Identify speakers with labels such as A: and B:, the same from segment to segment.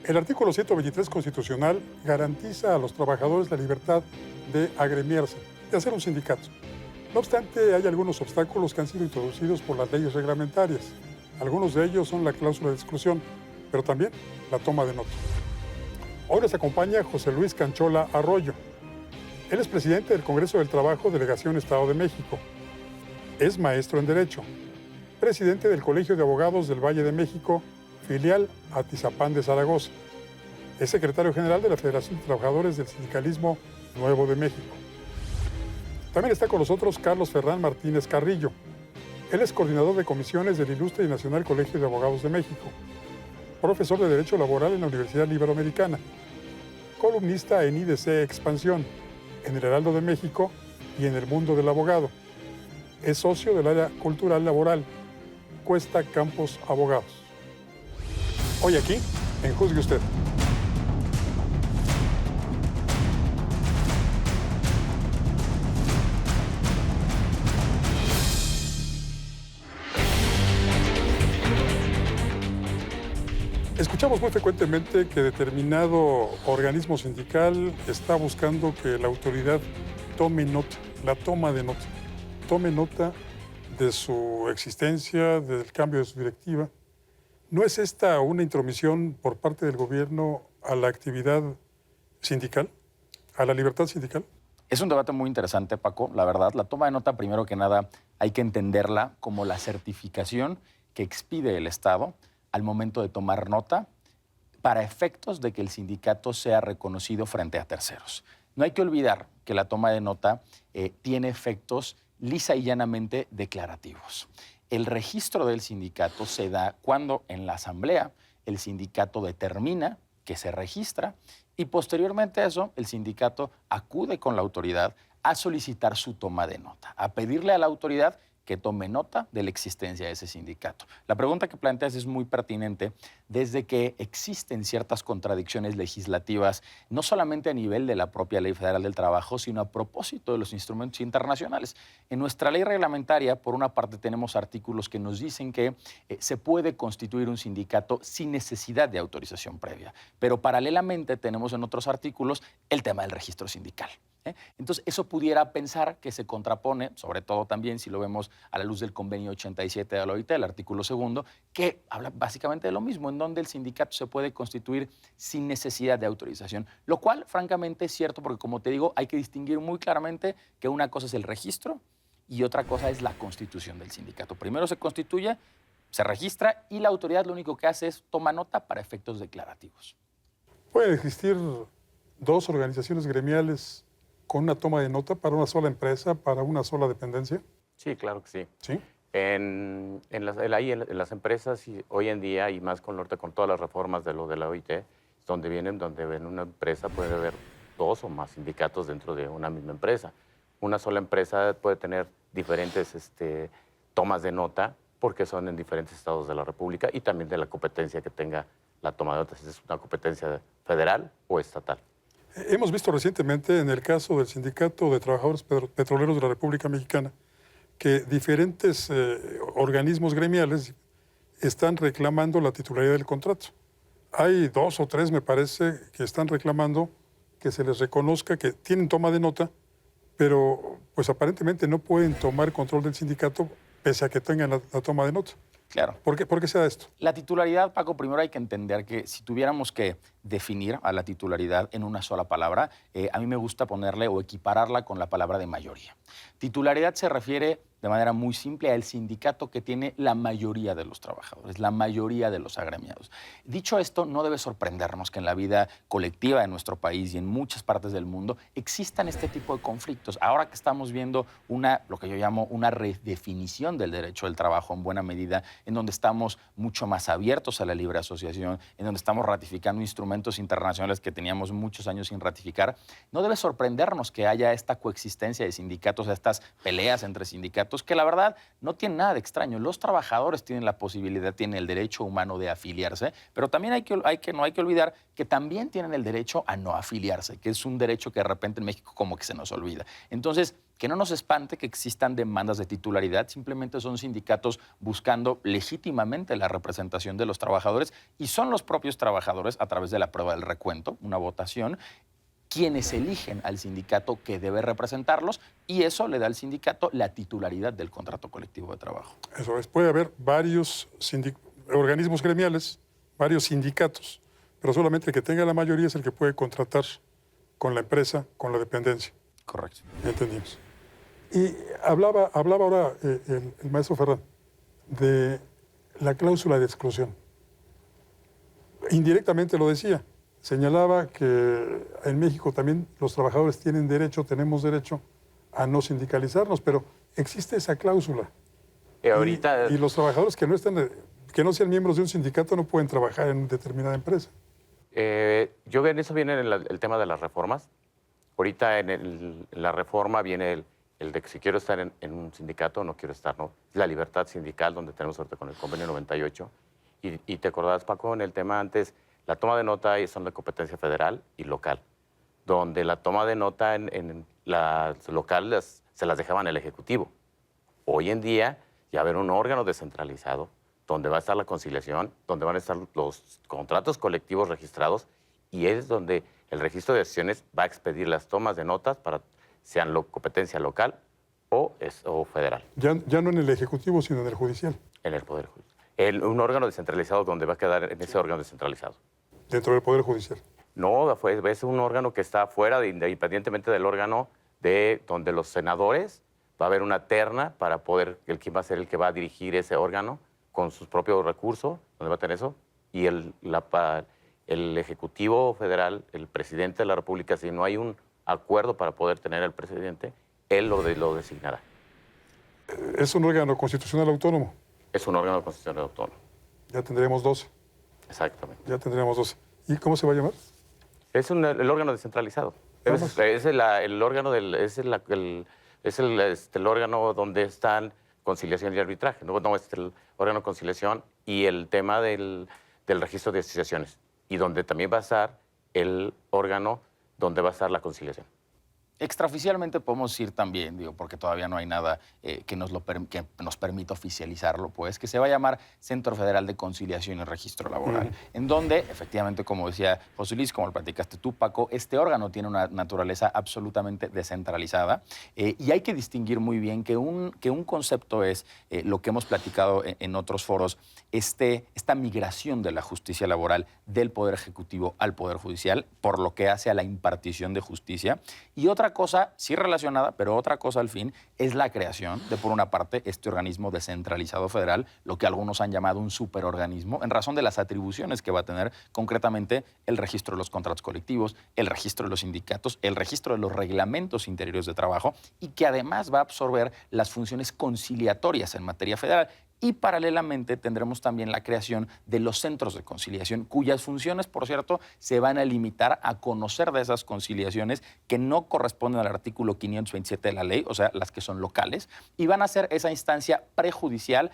A: El artículo 123 constitucional garantiza a los trabajadores la libertad de agremiarse, de hacer un sindicato. No obstante, hay algunos obstáculos que han sido introducidos por las leyes reglamentarias. Algunos de ellos son la cláusula de exclusión, pero también la toma de nota. Hoy nos acompaña José Luis Canchola Arroyo. Él es presidente del Congreso del Trabajo, Delegación Estado de México. Es maestro en Derecho, presidente del Colegio de Abogados del Valle de México, filial Atizapán de Zaragoza. Es secretario general de la Federación de Trabajadores del Sindicalismo Nuevo de México. También está con nosotros Carlos Ferrán Martínez Carrillo. Él es coordinador de comisiones del Ilustre y Nacional Colegio de Abogados de México, profesor de Derecho Laboral en la Universidad Iberoamericana, columnista en IDC Expansión, en el Heraldo de México y en El Mundo del Abogado. Es socio del área cultural laboral, Cuesta Campos Abogados. Hoy aquí, en Juzgue Usted. Escuchamos muy frecuentemente que determinado organismo sindical está buscando que la autoridad tome nota, la toma de nota, tome nota de su existencia, del cambio de su directiva. ¿No es esta una intromisión por parte del gobierno a la actividad sindical, a la libertad sindical?
B: Es un debate muy interesante, Paco. La verdad, la toma de nota, primero que nada, hay que entenderla como la certificación que expide el Estado al momento de tomar nota para efectos de que el sindicato sea reconocido frente a terceros. No hay que olvidar que la toma de nota tiene efectos lisa y llanamente declarativos. El registro del sindicato se da cuando en la asamblea el sindicato determina que se registra y posteriormente a eso el sindicato acude con la autoridad a solicitar su toma de nota, a pedirle a la autoridad que tome nota de la existencia de ese sindicato. La pregunta que planteas es muy pertinente desde que existen ciertas contradicciones legislativas, no solamente a nivel de la propia Ley Federal del Trabajo, sino a propósito de los instrumentos internacionales. En nuestra ley reglamentaria, por una parte, tenemos artículos que nos dicen que se puede constituir un sindicato sin necesidad de autorización previa, pero paralelamente tenemos en otros artículos el tema del registro sindical. Entonces, eso pudiera pensar que se contrapone, sobre todo también si lo vemos a la luz del convenio 87 de la OIT, el artículo 2, que habla básicamente de lo mismo, en donde el sindicato se puede constituir sin necesidad de autorización, lo cual, francamente, es cierto, porque como te digo, hay que distinguir muy claramente que una cosa es el registro y otra cosa es la constitución del sindicato. Primero se constituye, se registra y la autoridad lo único que hace es toma nota para efectos declarativos.
A: ¿Pueden existir dos organizaciones gremiales con una toma de nota para una sola empresa, para una sola dependencia?
C: Sí, claro que sí.
A: ¿Sí?
C: En las empresas hoy en día, y más con todas las reformas de lo de la OIT, donde en una empresa puede haber dos o más sindicatos dentro de una misma empresa. Una sola empresa puede tener diferentes tomas de nota porque son en diferentes estados de la República y también de la competencia que tenga la toma de nota, si es una competencia federal o estatal.
A: Hemos visto recientemente en el caso del Sindicato de Trabajadores Petroleros de la República Mexicana que diferentes organismos gremiales están reclamando la titularidad del contrato. Hay dos o tres, me parece, que están reclamando que se les reconozca que tienen toma de nota, pero pues aparentemente no pueden tomar control del sindicato pese a que tengan la toma de nota.
B: Claro.
A: ¿Por qué se da esto?
B: La titularidad, Paco, primero hay que entender que si tuviéramos que definir a la titularidad en una sola palabra, a mí me gusta ponerle o equipararla con la palabra de mayoría. Titularidad se refiere de manera muy simple al sindicato que tiene la mayoría de los trabajadores, la mayoría de los agremiados. Dicho esto, no debe sorprendernos que en la vida colectiva de nuestro país y en muchas partes del mundo existan este tipo de conflictos. Ahora que estamos viendo lo que yo llamo una redefinición del derecho del trabajo en buena medida, en donde estamos mucho más abiertos a la libre asociación, en donde estamos ratificando instrumentos internacionales que teníamos muchos años sin ratificar, no debe sorprendernos que haya esta coexistencia de sindicatos, estas peleas entre sindicatos, que la verdad no tienen nada de extraño. Los trabajadores tienen la posibilidad, tienen el derecho humano de afiliarse, pero también no hay que olvidar que también tienen el derecho a no afiliarse, que es un derecho que de repente en México como que se nos olvida. Entonces, que no nos espante que existan demandas de titularidad, simplemente son sindicatos buscando legítimamente la representación de los trabajadores y son los propios trabajadores, a través de la prueba del recuento, una votación, quienes eligen al sindicato que debe representarlos y eso le da al sindicato la titularidad del contrato colectivo de trabajo.
A: Eso es, puede haber varios organismos gremiales, varios sindicatos, pero solamente el que tenga la mayoría es el que puede contratar con la empresa, con la dependencia.
B: Correcto.
A: Entendimos. Y hablaba ahora el maestro Ferran de la cláusula de exclusión. Indirectamente lo decía. Señalaba que en México también los trabajadores tenemos derecho a no sindicalizarnos, pero existe esa cláusula. Y los trabajadores que no sean miembros de un sindicato no pueden trabajar en determinada empresa.
C: Yo en eso viene el tema de las reformas. Ahorita en la reforma viene el de que si quiero estar en un sindicato o no quiero estar, ¿no? La libertad sindical, donde tenemos ahorita con el convenio 98. Y te acordás, Paco, en el tema antes, la toma de nota son de competencia federal y local, donde la toma de nota en las locales se las dejaban el Ejecutivo. Hoy en día ya va a haber un órgano descentralizado donde va a estar la conciliación, donde van a estar los contratos colectivos registrados y es donde el registro de decisiones va a expedir las tomas de notas para sean competencia local o federal.
A: Ya no en el Ejecutivo, sino en el Judicial.
C: En el Poder Judicial. Un órgano descentralizado donde va a quedar en ese órgano descentralizado.
A: Dentro del Poder Judicial.
C: No, es un órgano que está fuera, independientemente del órgano donde los senadores va a haber una terna para poder, quién va a ser el que va a dirigir ese órgano con sus propios recursos, donde va a tener eso, y el Ejecutivo Federal, el presidente de la República, si no hay un acuerdo para poder tener al presidente, él lo designará.
A: ¿Es un órgano constitucional autónomo?
C: Es un órgano constitucional autónomo.
A: Ya tendremos 12.
C: Exactamente.
A: Ya tendríamos 12. ¿Y cómo se va a llamar?
C: Es el órgano descentralizado. Es el órgano el órgano donde están conciliación y arbitraje. No es el órgano de conciliación y el tema del registro de asociaciones. Y donde también va a estar el órgano donde va a estar la conciliación.
B: Extraoficialmente podemos decir también, porque todavía no hay nada que nos permita oficializarlo, pues, que se va a llamar Centro Federal de Conciliación y Registro Laboral, en donde, efectivamente, como decía José Luis, como lo platicaste tú, Paco, este órgano tiene una naturaleza absolutamente descentralizada y hay que distinguir muy bien que un concepto es lo que hemos platicado en otros foros, esta migración de la justicia laboral del Poder Ejecutivo al Poder Judicial, por lo que hace a la impartición de justicia, y otra cosa, sí relacionada, pero otra cosa al fin, es la creación de, por una parte, este organismo descentralizado federal, lo que algunos han llamado un superorganismo, en razón de las atribuciones que va a tener, concretamente el registro de los contratos colectivos, el registro de los sindicatos, el registro de los reglamentos interiores de trabajo, y que además va a absorber las funciones conciliatorias en materia federal. Y paralelamente tendremos también la creación de los centros de conciliación, cuyas funciones, por cierto, se van a limitar a conocer de esas conciliaciones que no corresponden al artículo 527 de la ley, o sea, las que son locales, y van a ser esa instancia prejudicial,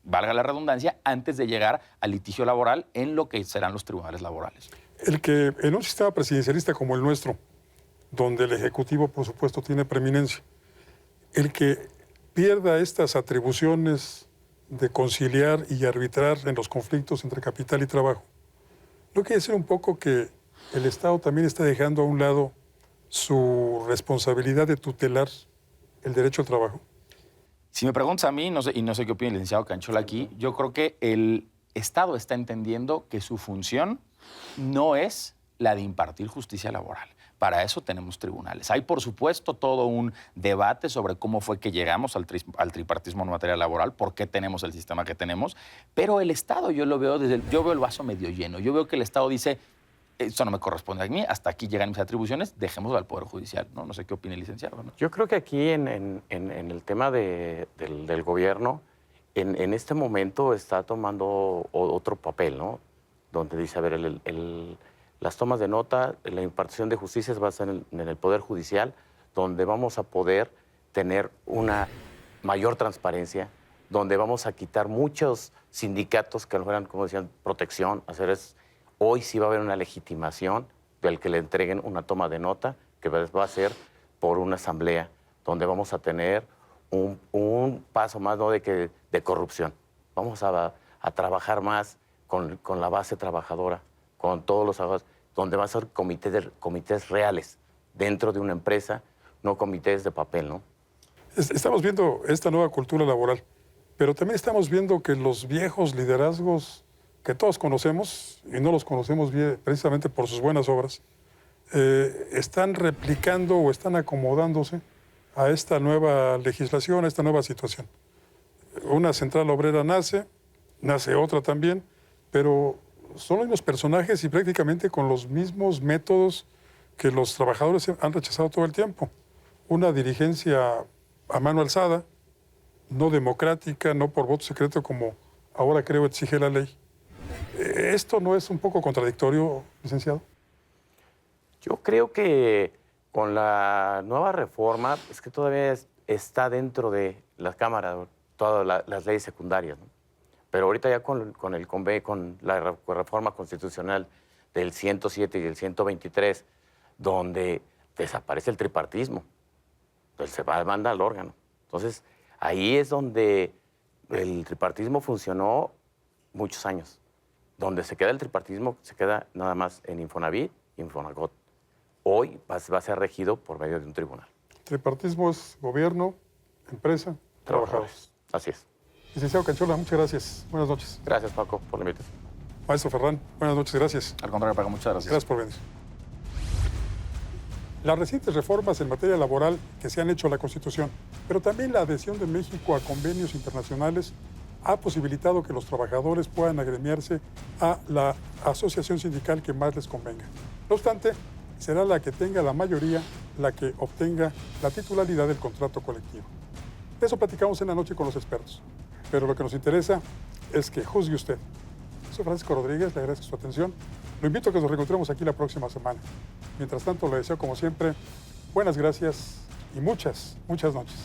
B: valga la redundancia, antes de llegar al litigio laboral en lo que serán los tribunales laborales.
A: El que en un sistema presidencialista como el nuestro, donde el Ejecutivo, por supuesto, tiene preeminencia, el que pierda estas atribuciones de conciliar y arbitrar en los conflictos entre capital y trabajo, ¿no quiere decir un poco que el Estado también está dejando a un lado su responsabilidad de tutelar el derecho al trabajo?
B: Si me preguntas a mí, no sé qué opina el licenciado Canchola aquí, yo creo que el Estado está entendiendo que su función no es la de impartir justicia laboral. Para eso tenemos tribunales. Hay, por supuesto, todo un debate sobre cómo fue que llegamos al tripartismo en materia laboral, por qué tenemos el sistema que tenemos, pero el Estado yo veo el vaso medio lleno. Yo veo que el Estado dice, esto no me corresponde a mí, hasta aquí llegan mis atribuciones, dejémoslo al Poder Judicial. No sé qué opina el licenciado, ¿no?
C: Yo creo que aquí en el tema del gobierno, en este momento está tomando otro papel, ¿no? Donde dice, a ver, las tomas de nota, la impartición de justicia va a ser en el Poder Judicial, donde vamos a poder tener una mayor transparencia, donde vamos a quitar muchos sindicatos que no eran, como decían, protección. Hoy sí va a haber una legitimación del que le entreguen una toma de nota, que va a ser por una asamblea, donde vamos a tener un paso más, ¿no?, de corrupción. Vamos a trabajar más con la base trabajadora, con todos los trabajadores, donde va a ser comités reales dentro de una empresa, no comités de papel, ¿no?
A: Estamos viendo esta nueva cultura laboral, pero también estamos viendo que los viejos liderazgos que todos conocemos, y no los conocemos bien precisamente por sus buenas obras, están replicando o están acomodándose a esta nueva legislación, a esta nueva situación. Una central obrera nace otra también, pero son los mismos personajes y prácticamente con los mismos métodos que los trabajadores han rechazado todo el tiempo. Una dirigencia a mano alzada, no democrática, no por voto secreto como ahora creo exige la ley. ¿Esto no es un poco contradictorio, licenciado?
C: Yo creo que con la nueva reforma es que todavía está dentro de la Cámara todas las leyes secundarias, ¿no? Pero ahorita ya con la reforma constitucional del 107 y del 123, donde desaparece el tripartismo, entonces se manda al órgano. Entonces, ahí es donde el tripartismo funcionó muchos años. Donde se queda el tripartismo, se queda nada más en Infonavit y Infonagot. Hoy va a ser regido por medio de un tribunal.
A: Tripartismo es gobierno, empresa, trabajadores.
C: Así es.
A: Licenciado Canchola, muchas gracias. Buenas noches.
C: Gracias, Paco, por la invitación.
A: Maestro Ferrán, buenas noches, gracias.
B: Al contrario, Paco, muchas gracias.
A: Gracias por venir. Las recientes reformas en materia laboral que se han hecho a la Constitución, pero también la adhesión de México a convenios internacionales, ha posibilitado que los trabajadores puedan agremiarse a la asociación sindical que más les convenga. No obstante, será la que tenga la mayoría la que obtenga la titularidad del contrato colectivo. De eso platicamos en la noche con los expertos. Pero lo que nos interesa es que juzgue usted. Soy Francisco Rodríguez, le agradezco su atención. Lo invito a que nos reencontremos aquí la próxima semana. Mientras tanto, le deseo, como siempre, buenas gracias y muchas, muchas noches.